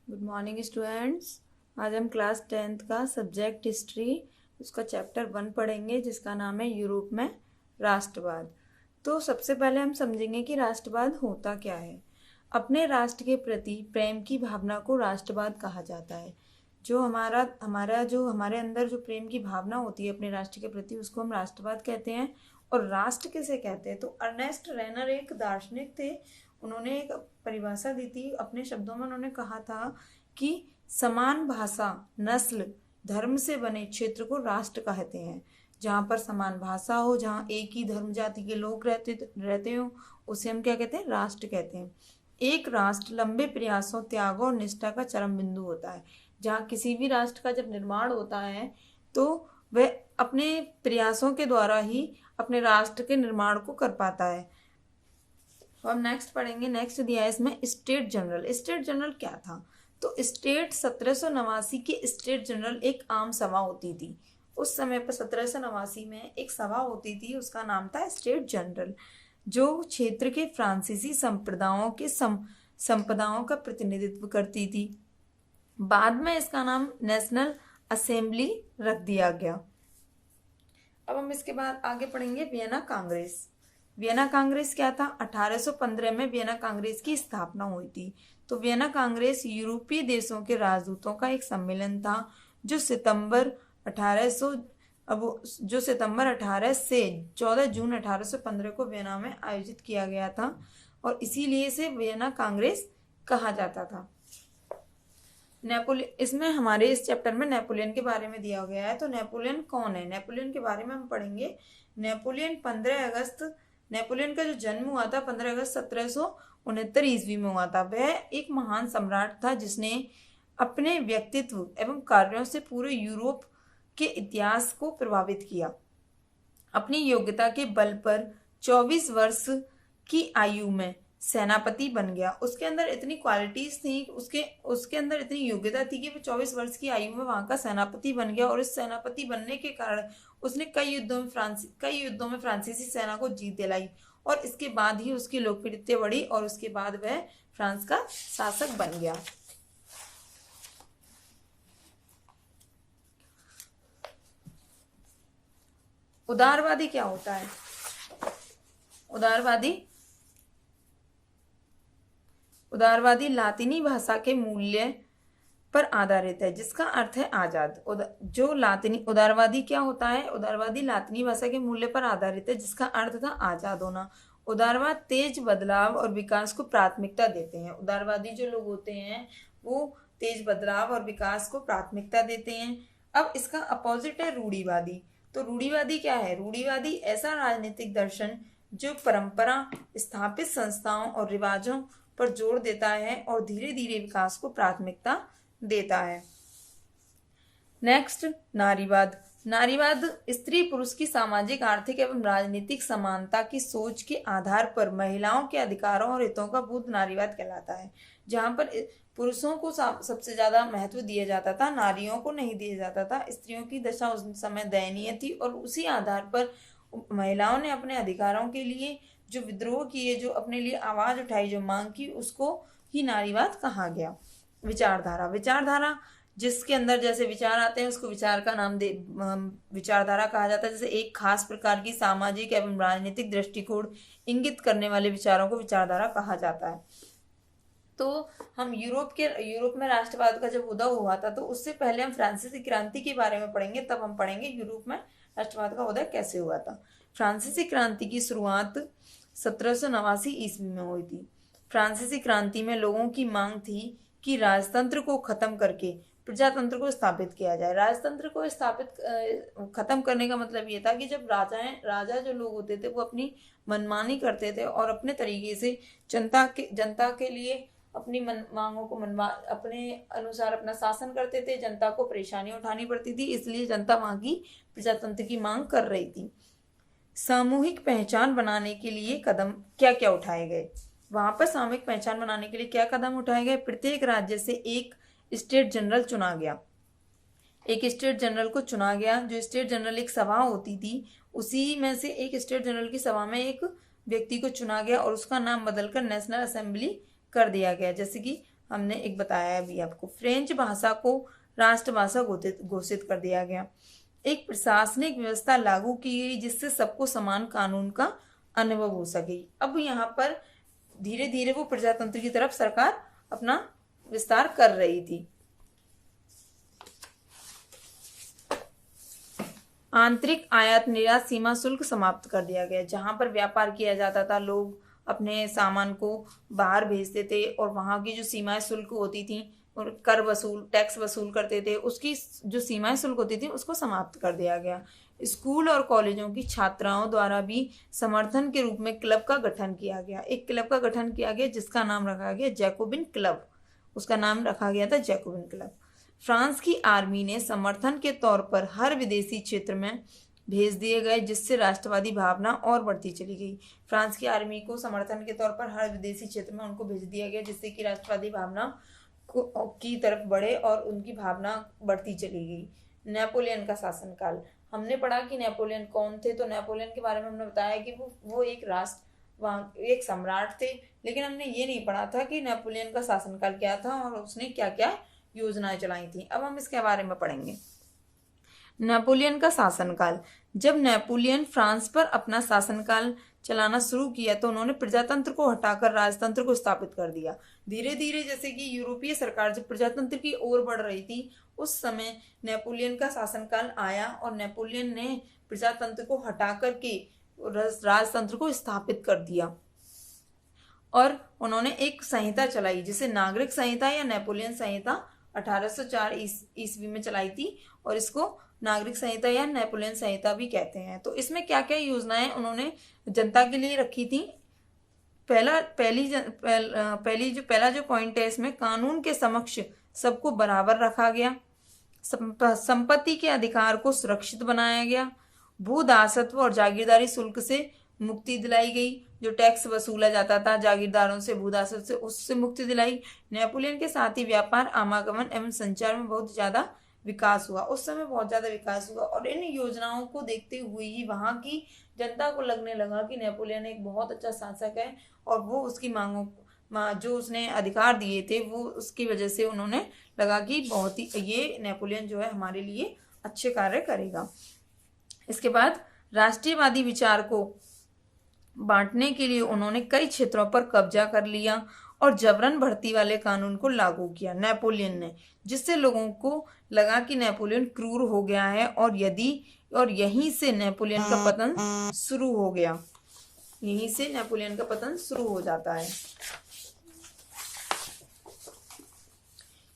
Good morning students. आज हम class 10th का सब्जेक्ट हिस्ट्री उसका चैप्टर 1 पढ़ेंगे जिसका नाम है यूरोप में राष्ट्रवाद। तो सबसे पहले हम समझेंगे कि राष्ट्रवाद होता क्या है। अपने राष्ट्र के प्रति प्रेम की भावना को राष्ट्रवाद कहा जाता है। जो हमारा हमारा जो हमारे अंदर जो प्रेम की भावना होती है अपने राष्ट्र के प्रति उसको हम राष्ट्रवाद कहते हैं। और राष्ट्र किसे कहते हैं? तो अर्नेस्ट रेनर एक दार्शनिक थे। उन्होंने एक परिभाषा दी थी। अपने शब्दों में उन्होंने कहा था कि समान भाषा, नस्ल, धर्म से बने क्षेत्र को राष्ट्र कहते हैं। जहाँ पर समान भाषा हो, जहाँ एक ही धर्म जाति के लोग रहते हो, उसे हम क्या कहते हैं? राष्ट्र कहते हैं। एक राष्ट्र लंबे प्रयासों, त्यागों और निष्ठा का चरम बिंदु होता है। जहाँ किसी भी राष्ट्र का जब निर्माण होता है तो वह अपने प्रयासों के द्वारा ही अपने राष्ट्र के निर्माण को कर पाता है। तो हम नेक्स्ट पढ़ेंगे। नेक्स्ट दिया है इसमें स्टेट जनरल। स्टेट जनरल क्या था? तो स्टेट 1789 के स्टेट जनरल एक आम सभा होती थी। उस समय पर 1789 में एक सभा होती थी, उसका नाम था स्टेट जनरल, जो क्षेत्र के फ्रांसीसी संप्रदायों के संप्रदायों का प्रतिनिधित्व करती थी। बाद में इसका नाम नेशनल असेंबली रख दिया गया। अब हम इसके बाद आगे पढ़ेंगे वियना कांग्रेस। वियना कांग्रेस क्या था? 1815 में वियना कांग्रेस की स्थापना हुई थी। तो वियना कांग्रेस यूरोपीय देशों के राजदूतों का एक सम्मेलन था जो सितंबर 18 से 14 जून 1815 को वियना में आयोजित किया गया था और इसीलिए इसे वियना कांग्रेस कहा जाता था। नेपोलियन, इसमें हमारे इस चैप्टर में नेपोलियन के बारे में दिया गया है। तो नेपोलियन कौन है? नेपोलियन के बारे में हम पढ़ेंगे। नेपोलियन का जो जन्म हुआ था 15 अगस्त 1769 ईस्वी में हुआ था। वह एक महान सम्राट था जिसने अपने व्यक्तित्व एवं कार्यों से पूरे यूरोप के इतिहास को प्रभावित किया। अपनी योग्यता के बल पर 24 वर्ष की आयु में सेनापति बन गया। उसके अंदर इतनी क्वालिटीज थी, उसके अंदर इतनी योग्यता थी कि वो 24 वर्ष की आयु में वहां का सेनापति बन गया। और इस सेनापति बनने के कारण उसने कई युद्धों में फ्रांसीसी सेना को जीत दिलाई और इसके बाद ही उसकी लोकप्रियता बढ़ी और उसके बाद वह फ्रांस का शासक बन गया। उदारवादी क्या होता है? उदारवादी लातिनी भाषा के मूल्य पर आधारित है जिसका अर्थ है आजाद। उदारवादी क्या होता है? उदारवादी लातिनी भाषा के मूल्य पर आधारित है जिसका अर्थ था आजाद होना। उदारवाद तेज बदलाव और विकास को प्राथमिकता देते हैं। उदारवादी जो लोग होते हैं वो तेज बदलाव और विकास को प्राथमिकता देते हैं। अब इसका अपोजिट है रूढ़िवादी। तो रूढ़िवादी क्या है? रूढ़िवादी ऐसा राजनीतिक दर्शन जो परंपरा, स्थापित संस्थाओं और रिवाजों पर जोर देता है और धीरे धीरे विकास को प्राथमिकता देता है। नेक्स्ट नारीवाद। नारीवाद स्त्री पुरुष की सामाजिक, आर्थिक एवं राजनीतिक समानता की सोच के आधार पर महिलाओं के अधिकारों और हितों का बुद्ध नारीवाद कहलाता है। जहां पर पुरुषों को सबसे ज्यादा महत्व दिया जाता था, नारियों को नहीं दिया जाता था। स्त्रियों की दशा उस समय दयनीय थी और उसी आधार पर महिलाओं ने अपने अधिकारों के लिए जो विद्रोह किए, जो अपने लिए आवाज उठाई, जो मांग की, उसको ही नारीवाद कहा गया। विचारधारा जिसके अंदर जैसे विचार आते हैं उसको विचार का नाम विचारधारा कहा जाता है। जैसे एक खास प्रकार की सामाजिक एवं राजनीतिक दृष्टिकोण इंगित करने वाले विचारों को विचारधारा कहा जाता है। तो हम यूरोप में राष्ट्रवाद का जब उदय हुआ था तो उससे पहले हम फ्रांसीसी क्रांति के बारे में पढ़ेंगे, तब हम पढ़ेंगे यूरोप में राष्ट्रवाद का उदय कैसे हुआ था। फ्रांसीसी क्रांति की शुरुआत 1789 ईस्वी में हुई थी। फ्रांसीसी क्रांति में लोगों की मांग थी कि राजतंत्र को खत्म करके प्रजातंत्र को स्थापित किया जाए। राजतंत्र को खत्म करने का मतलब ये था कि जब राजा जो लोग होते थे वो अपनी मनमानी करते थे और अपने तरीके से जनता के लिए अपनी मांगों को अपने अनुसार अपना शासन करते थे। जनता को परेशानी उठानी पड़ती थी, इसलिए जनता वहां की प्रजातंत्र की मांग कर रही थी। सामूहिक पहचान बनाने के लिए कदम क्या क्या उठाए गए? वहां पर सामूहिक पहचान बनाने के लिए क्या कदम उठाए गए? प्रत्येक राज्य से एक स्टेट जनरल चुना गया। एक स्टेट जनरल को चुना गया। जो स्टेट जनरल एक सभा होती थी, उसी में से एक स्टेट जनरल की सभा में एक व्यक्ति को चुना गया और उसका नाम बदलकर नेशनल असेंबली कर दिया गया। जैसे कि हमने एक बताया अभी आपको। फ्रेंच भाषा को राष्ट्रभाषा घोषित कर दिया गया। एक प्रशासनिक व्यवस्था लागू की गई जिससे सबको समान कानून का अनुभव हो सके। अब यहाँ पर धीरे धीरे वो प्रजातंत्र की तरफ सरकार अपना विस्तार कर रही थी। आंतरिक आयात निर्यात सीमा शुल्क समाप्त कर दिया गया। जहां पर व्यापार किया जाता था, लोग अपने सामान को बाहर भेजते थे और वहां की जो सीमाएं शुल्क होती थी और टैक्स वसूल करते थे, उसकी जो सीमाएं शुल्क होती थी उसको समाप्त कर दिया गया। स्कूल और कॉलेजों की छात्राओं द्वारा भी समर्थन के रूप में क्लब का गठन किया गया। एक क्लब का गठन किया गया जिसका नाम रखा गया जैकोबिन क्लब। उसका नाम रखा गया था जैकोबिन क्लब। फ्रांस की आर्मी ने समर्थन के तौर पर हर विदेशी क्षेत्र में भेज दिए गए जिससे राष्ट्रवादी भावना और बढ़ती चली गई। फ्रांस की आर्मी को समर्थन के तौर पर हर विदेशी क्षेत्र में उनको भेज दिया गया जिससे कि राष्ट्रवादी भावना की तरफ बढ़े और उनकी भावना बढ़ती चली गई। नेपोलियन का शासनकाल। हमने पढ़ा कि नेपोलियन कौन थे, तो नेपोलियन के बारे में हमने बताया कि वो एक सम्राट थे, लेकिन हमने ये नहीं पढ़ा था कि नेपोलियन का शासनकाल क्या था और उसने क्या क्या योजनाएं चलाई थी। अब हम इसके बारे में पढ़ेंगे। नेपोलियन का शासनकाल। जब नेपोलियन फ्रांस पर अपना शासनकाल चलाना शुरू किया तो उन्होंने प्रजातंत्र को हटाकर राजतंत्र को स्थापित कर दिया। धीरे धीरे जैसे कि यूरोपीय सरकार जब प्रजातंत्र की ओर बढ़ रही थी, उस समय नेपोलियन का शासनकाल आया और नेपोलियन ने प्रजातंत्र को हटा करके राजतंत्र को स्थापित कर दिया और उन्होंने एक संहिता चलाई जिसे नागरिक संहिता या नेपोलियन संहिता 1804 ईस्वी में चलाई थी और इसको नागरिक संहिता या नेपोलियन संहिता भी कहते हैं। तो इसमें क्या क्या योजनाएं उन्होंने जनता के लिए रखी थी। पहला जो पॉइंट है इसमें, कानून के समक्ष सबको बराबर रखा गया। संपत्ति के अधिकार को सुरक्षित बनाया गया। भू दासत्व और जागीरदारी शुल्क से मुक्ति दिलाई गई। जो टैक्स वसूला जाता था जागीरदारों से, भूदासत्व से, उससे मुक्ति दिलाई। नेपोलियन के साथ ही व्यापार, आवागमन एवं संचार में बहुत ज्यादा विकास हुआ। उस समय बहुत ज्यादा विकास हुआ और इन योजनाओं को देखते हुए ही वहां की जनता को लगने लगा कि नेपोलियन एक बहुत अच्छा शासक है और वो उसकी मांगों जो उसने अधिकार दिए थे वो उसकी वजह से उन्होंने लगा कि बहुत ही ये नेपोलियन जो है हमारे लिए अच्छे कार्य करेगा। इसके बाद राष्ट्रीयवादी विचार को बांटने के लिए उन्होंने कई क्षेत्रों पर कब्जा कर लिया और जबरन भर्ती वाले कानून को लागू किया नेपोलियन ने, जिससे लोगों को लगा कि नेपोलियन क्रूर हो गया है और यहीं से नेपोलियन का पतन शुरू हो गया। यहीं से नेपोलियन का पतन शुरू हो जाता है।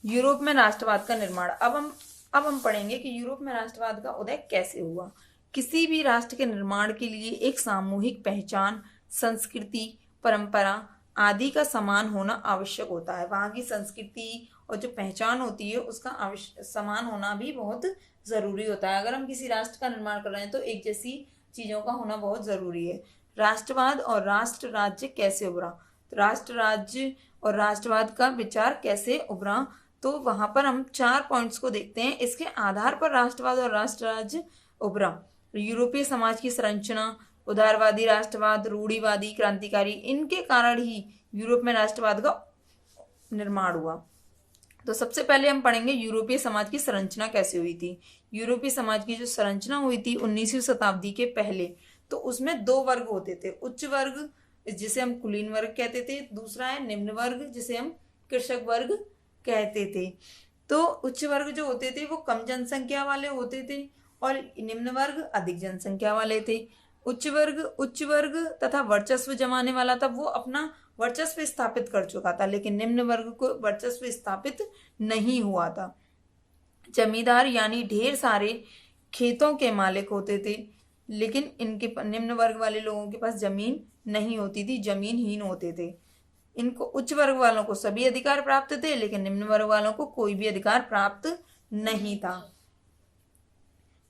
यूरोप में राष्ट्रवाद का निर्माण। अब हम पढ़ेंगे कि यूरोप में राष्ट्रवाद का उदय कैसे हुआ। किसी भी राष्ट्र के निर्माण के लिए एक सामूहिक पहचान, संस्कृति, परंपरा आदि का समान होना आवश्यक होता है। वहां की संस्कृति और जो पहचान होती है उसका समान होना भी बहुत जरूरी होता है। अगर हम किसी राष्ट्र का निर्माण कर रहे हैं तो एक जैसी चीजों का होना बहुत जरूरी है। राष्ट्रवाद और राष्ट्र राज्य कैसे उभरा। राष्ट्र राज्य और राष्ट्रवाद का विचार कैसे उभरा, तो वहां पर हम 4 पॉइंट्स को देखते हैं। इसके आधार पर राष्ट्रवाद और राष्ट्र राज्य उभरा। यूरोपीय समाज की संरचना, उदारवादी राष्ट्रवाद, रूढ़िवादी, क्रांतिकारी, इनके कारण ही यूरोप में राष्ट्रवाद का निर्माण हुआ। तो सबसे पहले हम पढ़ेंगे यूरोपीय समाज की संरचना कैसे हुई थी। यूरोपीय समाज की जो संरचना हुई थी 19वीं शताब्दी के पहले, तो उसमें 2 वर्ग होते थे। उच्च वर्ग जिसे हम कुलीन वर्ग कहते थे, दूसरा है निम्न वर्ग जिसे हम कृषक वर्ग कहते थे। तो उच्च वर्ग जो होते थे वो कम जनसंख्या वाले होते थे और निम्न वर्ग अधिक जनसंख्या वाले थे। उच्च वर्ग तथा वर्चस्व जमाने वाला था, वो अपना वर्चस्व स्थापित कर चुका था, लेकिन निम्न वर्ग को वर्चस्व स्थापित नहीं हुआ था। जमींदार यानी ढेर सारे खेतों के मालिक होते थे, लेकिन इनके निम्न वर्ग वाले लोगों के पास जमीन नहीं होती थी, जमीनहीन होते थे। इनको उच्च वर्ग वालों को सभी अधिकार प्राप्त थे, लेकिन निम्न वर्ग वालों को कोई भी अधिकार प्राप्त नहीं था।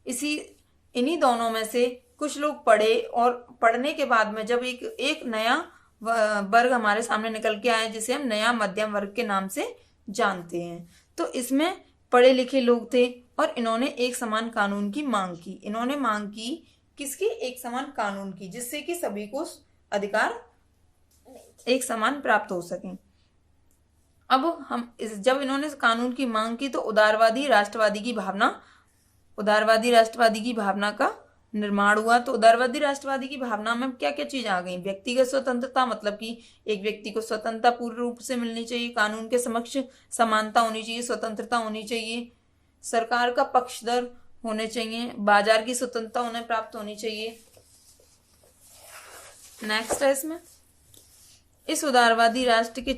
इन्हीं दोनों में से कुछ लोग पढ़े और पढ़ने के बाद में जब एक नया वर्ग हमारे सामने निकल के आया जिसे हम नया मध्यम वर्ग के नाम से जानते हैं। तो इसमें पढ़े लिखे लोग थे और इन्होंने एक समान कानून की मांग की। इन्होंने मांग की किसकी? एक समान कानून की, जिससे कि सभी को अधिकार एक समान प्राप्त हो सके। अब जब इन्होंने कानून की मांग की तो उदारवादी राष्ट्रवादी की भावना का निर्माण हुआ। तो उदारवादी राष्ट्रवादी की भावना में क्या क्या चीज आ गई? व्यक्तिगत स्वतंत्रता, मतलब कि एक व्यक्ति को स्वतंत्रता पूर्ण रूप से मिलनी चाहिए, कानून के समक्ष समानता होनी चाहिए, स्वतंत्रता होनी चाहिए, सरकार का पक्षधर होने चाहिए, बाजार की स्वतंत्रता उन्हें प्राप्त होनी चाहिए। नेक्स्ट है इसमें, इस उदारवादी राष्ट्र के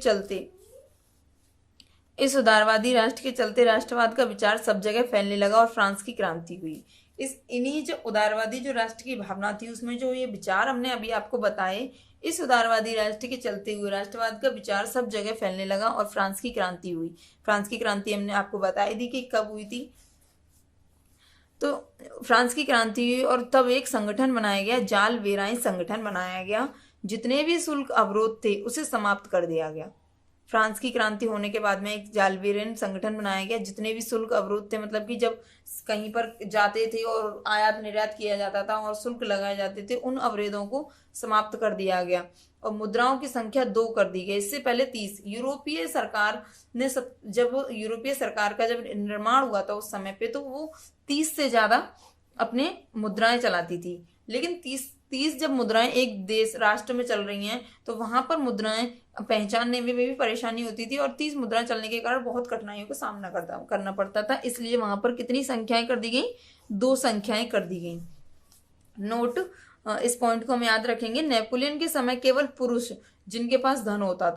चलते राष्ट्रवाद का विचार सब जगह फैलने लगा और फ्रांस की क्रांति हुई। इन्हीं जो उदारवादी जो राष्ट्र की भावना थी, उसमें जो ये विचार हमने अभी आपको बताए, इस उदारवादी राष्ट्र के चलते हुए राष्ट्रवाद का विचार सब जगह फैलने लगा और फ्रांस की क्रांति हुई। फ्रांस की क्रांति हमने आपको बताई थी कि कब हुई थी। तो फ्रांस की क्रांति हुई और तब एक संगठन बनाया गया, जाल वेराई संगठन बनाया गया। जितने भी शुल्क अवरोध थे उसे समाप्त कर दिया गया। फ्रांस की क्रांति होने के बाद में एक जालवेरियन संगठन बनाया गया। जितने भी शुल्क अवरोध थे, मतलब कि जब कहीं पर जाते थे और आयात निर्यात किया जाता था और शुल्क लगाए जाते थे, उन अवरोधों को समाप्त कर दिया गया और मुद्राओं की संख्या 2 कर दी गई। इससे पहले 30 यूरोपीय सरकार ने जब यूरोपीय सरकार का जब निर्माण हुआ था उस समय पे, तो वो 30 से ज्यादा अपने मुद्राएं चलाती थी। लेकिन 30 जब मुद्राएं एक देश राष्ट्र में चल रही हैं तो वहां पर मुद्राएं पहचानने में भी परेशानी होती थी और 30 मुद्राएं चलने के कारण बहुत कठिनाइयों का सामना करना पड़ता था। इसलिए वहां पर कितनी संख्याएं कर दी गई? 2 संख्याएं कर दी गई। नोट, इस पॉइंट को हम याद रखेंगे। नेपोलियन के समय केवल पुरुष जिनके पास धन होता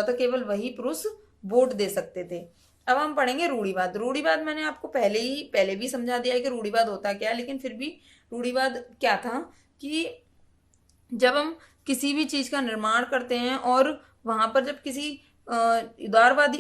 था केवल वही पुरुष वोट दे सकते थे। अब हम पढ़ेंगे रूढ़िवाद। रूढ़िवाद मैंने आपको पहले भी समझा दिया है कि रूढ़िवाद होता क्या है, लेकिन फिर भी रूढ़िवाद क्या था कि जब हम किसी भी चीज का निर्माण करते हैं और वहां पर जब किसी उदारवादी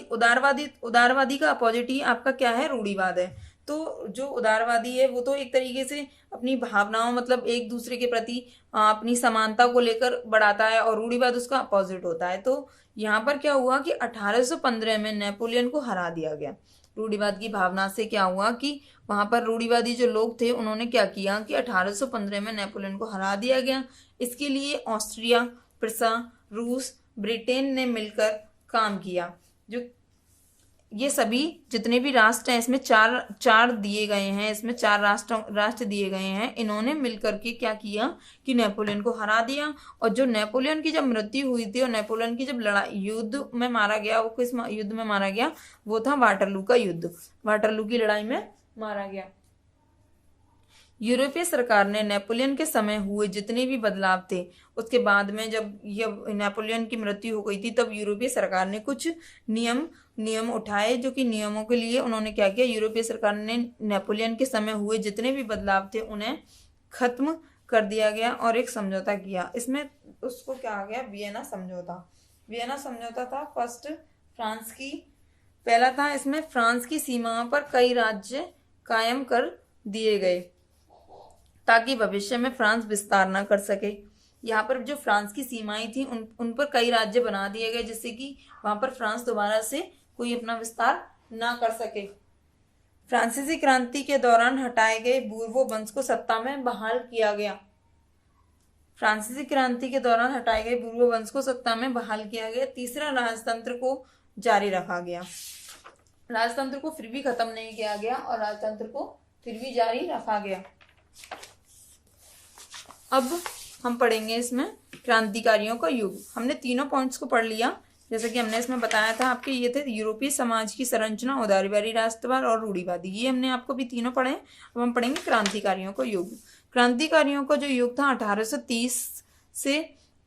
का अपोजिट ही आपका क्या है? रूढ़िवाद है। तो जो उदारवादी है वो तो एक तरीके से अपनी भावनाओं, मतलब एक दूसरे के प्रति अपनी समानता को लेकर बढ़ाता है और रूढ़िवाद उसका अपोजिट होता है। तो यहाँ पर क्या हुआ कि 1815 में नेपोलियन को हरा दिया गया। रूढ़िवाद की भावना से क्या हुआ कि वहां पर रूढ़िवादी जो लोग थे उन्होंने क्या किया कि 1815 में नेपोलियन को हरा दिया गया। इसके लिए ऑस्ट्रिया, प्रूसिया, रूस, ब्रिटेन ने मिलकर काम किया। जो ये सभी जितने भी राष्ट्र हैं, इसमें चार दिए गए हैं, इसमें 4 राष्ट्र दिए गए हैं। इन्होंने मिलकर के क्या किया कि नेपोलियन को हरा दिया। और जो नेपोलियन की जब मृत्यु हुई थी और नेपोलियन की जब युद्ध में मारा गया, वो किस युद्ध में मारा गया? वो था वाटरलू का युद्ध। वाटरलू की लड़ाई में मारा गया। यूरोपीय सरकार ने नेपोलियन के समय हुए जितने भी बदलाव थे, उसके बाद में जब नेपोलियन की मृत्यु हो गई थी, तब यूरोपीय सरकार ने कुछ नियम उठाए, जो कि नियमों के लिए उन्होंने क्या किया? यूरोपीय सरकार ने नेपोलियन के समय हुए जितने भी बदलाव थे उन्हें खत्म कर दिया गया और एक समझौता किया। इसमें उसको क्या आ गया? वियना समझौता था। फर्स्ट फ्रांस की पहला था। इसमें फ्रांस की सीमाओं पर कई राज्य कायम कर दिए गए ताकि भविष्य में फ्रांस विस्तार ना कर सके। यहाँ पर जो फ्रांस की सीमाएं थी उन पर कई राज्य बना दिए गए, जिससे कि वहां पर फ्रांस दोबारा से कोई अपना विस्तार ना कर सके। फ्रांसीसी क्रांति के दौरान हटाए गए बूर्बो वंश को सत्ता में बहाल किया गया। तीसरा, राजतंत्र को जारी रखा गया। राजतंत्र को फिर भी खत्म नहीं किया गया और राजतंत्र को फिर भी जारी रखा गया। अब हम पढ़ेंगे इसमें क्रांतिकारियों का युग। हमने तीनों पॉइंट्स को पढ़ लिया, जैसे कि हमने इसमें बताया था आपके। ये थे यूरोपीय समाज की संरचना, उदारवादी, राष्ट्रवाद और रूढ़िवादी। ये हमने आपको भी तीनों पढ़े। अब हम पढ़ेंगे क्रांतिकारियों का युग। क्रांतिकारियों का जो युग था 1830 से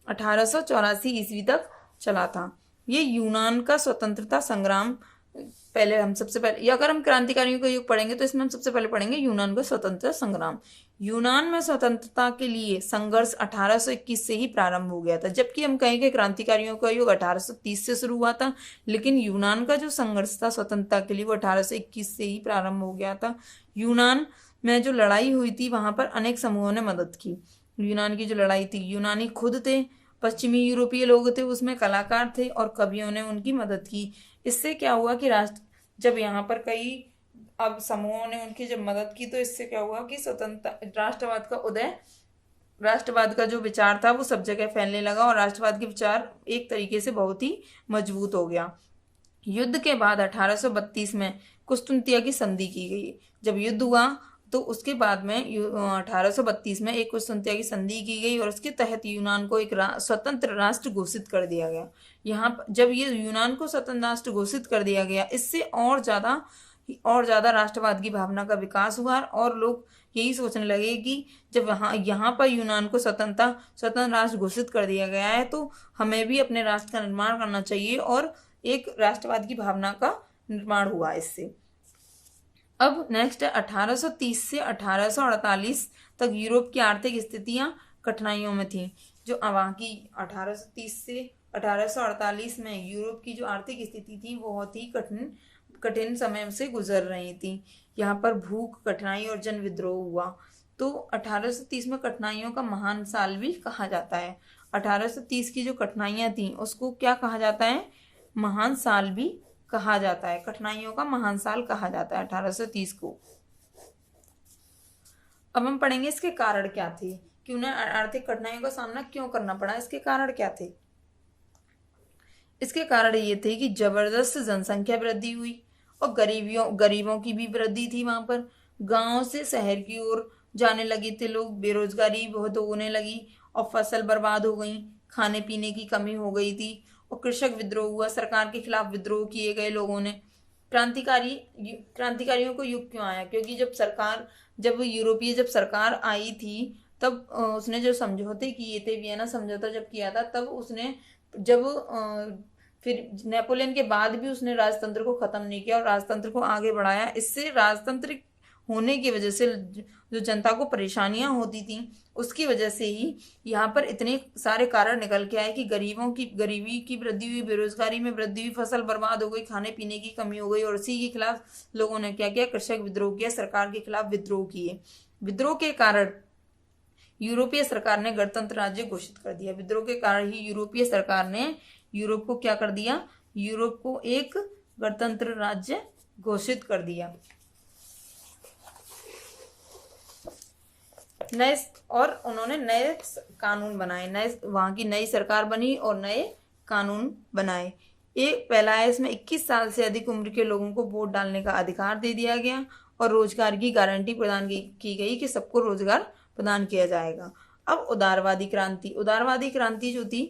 1884 ईस्वी तक चला था। ये यूनान का स्वतंत्रता संग्राम सबसे पहले अगर हम क्रांतिकारियों का युग पढ़ेंगे तो इसमें हम सबसे पहले पढ़ेंगे यूनान का स्वतंत्रता संग्राम। यूनान में स्वतंत्रता के लिए संघर्ष 1821 से ही प्रारंभ हो गया था, जबकि हम कहेंगे क्रांतिकारियों का युग 1830 से शुरू हुआ था, लेकिन यूनान का जो संघर्ष था स्वतंत्रता के लिए वो 1821 से ही प्रारंभ हो गया था। यूनान में जो लड़ाई हुई थी वहां पर अनेक समूहों ने मदद की। यूनान की जो लड़ाई थी, यूनानी खुद थे, पश्चिमी यूरोपीय लोग थे, उसमें कलाकार थे और कवियों ने उनकी मदद की। इससे क्या हुआ कि जब यहाँ पर कई अब समूहों ने उनकी जब मदद की तो इससे क्या हुआ कि स्वतंत्रता राष्ट्रवाद का उदय राष्ट्रवाद का जो विचार था वो सब जगह फैलने लगा और राष्ट्रवाद के विचार एक तरीके से बहुत ही मजबूत हो गया। युद्ध के बाद 1832 में कुस्तुनतिया की संधि की गई। जब युद्ध हुआ तो उसके बाद में 1832 में एक कुस्तुनतिया की संधि की गई और उसके तहत यूनान को एक स्वतंत्र राष्ट्र घोषित कर दिया गया। यहाँ जब ये यूनान को स्वतंत्र राष्ट्र घोषित कर दिया गया, इससे और ज़्यादा राष्ट्रवाद की भावना का विकास हुआ और लोग यही सोचने लगे कि जब यहाँ पर यूनान को स्वतंत्र राष्ट्र घोषित कर दिया गया है तो हमें भी अपने राष्ट्र का निर्माण करना चाहिए और एक राष्ट्रवाद की भावना का निर्माण हुआ इससे। अब नेक्स्ट है 1830 से 1848 तक यूरोप की आर्थिक स्थितियां कठिनाइयों में थी। जो वहाँ की 1830 से 1848 में यूरोप की जो आर्थिक स्थिति थी वो बहुत ही कठिन समय से गुजर रही थी। यहाँ पर भूख, कठिनाई और जन विद्रोह हुआ। तो 1830 में कठिनाइयों का महान साल भी कहा जाता है। 1830 की जो कठिनाइयां थी उसको क्या कहा जाता है? महान साल भी कहा जाता है। कठिनाइयों का महान साल कहा जाता है 1830 को। अब हम पढ़ेंगे इसके कारण क्या थे, कि उन्हें आर्थिक कठिनाइयों का सामना क्यों करना पड़ा, इसके कारण क्या थे। इसके कारण ये थे कि जबरदस्त जनसंख्या वृद्धि हुई और गरीबों की भी वृद्धि थी। वहां पर गांव से शहर की ओर जाने लगे थे लोग, बेरोजगारी बहुत होने लगी और फसल बर्बाद हो गई, खाने पीने की कमी हो गई थी और कृषक विद्रोह हुआ। सरकार के खिलाफ विद्रोह किए गए लोगों ने। क्रांतिकारियों को युग क्यों आया? क्योंकि जब सरकार आई थी तब उसने जो समझौते किए थे, वियना समझौता जब किया था, तब उसने फिर नेपोलियन के बाद भी उसने राजतंत्र को खत्म नहीं किया और राजतंत्र को आगे बढ़ाया। इससे राजतंत्र होने की वजह से जो जनता को परेशानियां होती थी उसकी वजह से ही यहाँ पर इतने सारे कारण निकल के आए कि गरीबी की वृद्धि हुई, बेरोजगारी में वृद्धि हुई, फसल बर्बाद हो गई, खाने पीने की कमी हो गई और इसी के खिलाफ लोगों ने क्या किया? कृषक विद्रोह किया, सरकार के खिलाफ विद्रोह किए। विद्रोह के कारण यूरोपीय सरकार ने गणतंत्र राज्य घोषित कर दिया। विद्रोह के कारण ही यूरोपीय सरकार ने यूरोप को क्या कर दिया? यूरोप को एक गणतंत्र राज्य घोषित कर दिया। उन्होंने नए कानून बनाए, वहां की नई सरकार बनी और नए कानून बनाए। पहला है इसमें 21 साल से अधिक उम्र के लोगों को वोट डालने का अधिकार दे दिया गया और रोजगार की गारंटी प्रदान की गई कि सबको रोजगार प्रदान किया जाएगा। अब उदारवादी क्रांति जो थी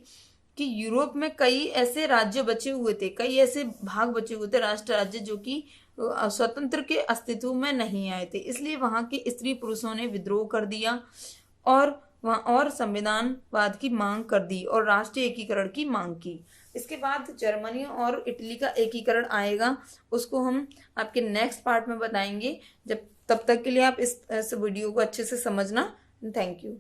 कि यूरोप में कई ऐसे राज्य बचे हुए थे, कई ऐसे भाग बचे हुए थे, राष्ट्र राज्य, जो कि स्वतंत्र के अस्तित्व में नहीं आए थे। इसलिए वहां के स्त्री पुरुषों ने विद्रोह कर दिया और संविधानवाद की मांग कर दी और राष्ट्रीय एकीकरण की मांग की। इसके बाद जर्मनी और इटली का एकीकरण आएगा, उसको हम आपके नेक्स्ट पार्ट में बताएंगे। तब तक के लिए आप इस वीडियो को अच्छे से समझना। Thank you.